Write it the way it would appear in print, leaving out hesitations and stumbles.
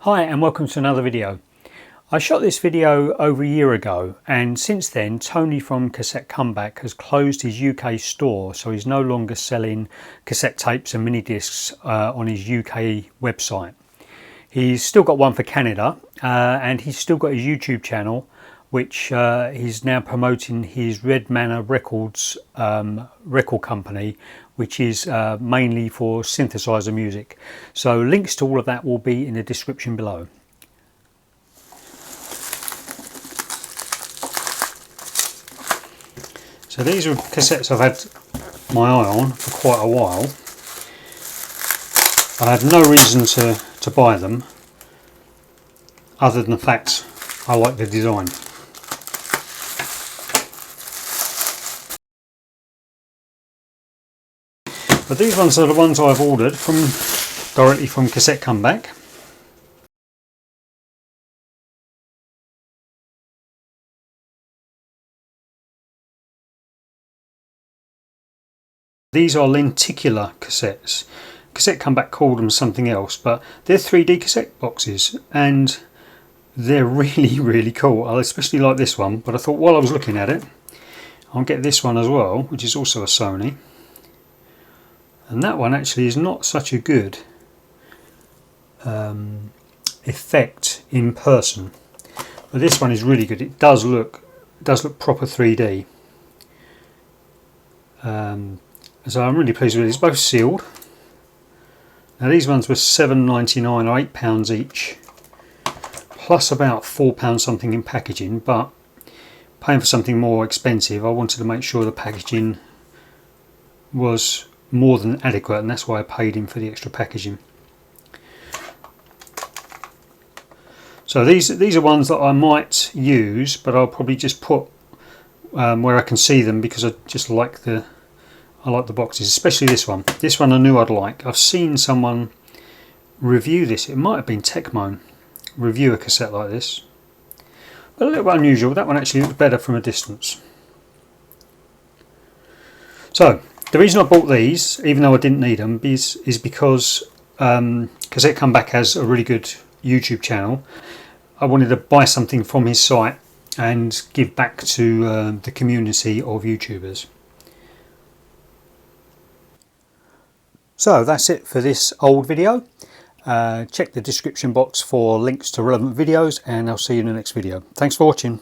Hi and welcome to another video. I shot this video over a year ago, and since then Tony from Cassette Comeback has closed his UK store, so he's no longer selling cassette tapes and mini discs on his UK website. He's still got one for Canada, and he's still got his YouTube channel, which he's now promoting his Red Manor Records record company, which is mainly for synthesizer music. So links to all of that will be in the description below. So these are cassettes I've had my eye on for quite a while. I had no reason to buy them other than the fact I like the design. But these ones are the ones I've ordered directly from Cassette Comeback. These are lenticular cassettes. Cassette Comeback called them something else, but they're 3D cassette boxes and they're really cool. I especially like this one, but I thought while I was looking at it, I'll get this one as well, which is also a Sony. And that one actually is not such a good effect in person, but this one is really good. It does look proper 3D. So I'm really pleased with it. It's both sealed. Now these ones were £7.99 or £8 each, plus about £4 something in packaging, but paying for something more expensive, I wanted to make sure the packaging was more than adequate, and that's why I paid him for the extra packaging. So these are ones that I might use, but I'll probably just put where I can see them, because I just like the boxes, especially this one. This one I knew I'd like. I've seen someone review this. It might have been Techmoan review a cassette like this, but a little bit unusual. That one actually looks better from a distance. So the reason I bought these, even though I didn't need them, is because Cassette Comeback has a really good YouTube channel. I wanted to buy something from his site and give back to the community of YouTubers. So that's it for this old video. Check the description box for links to relevant videos, and I'll see you in the next video. Thanks for watching.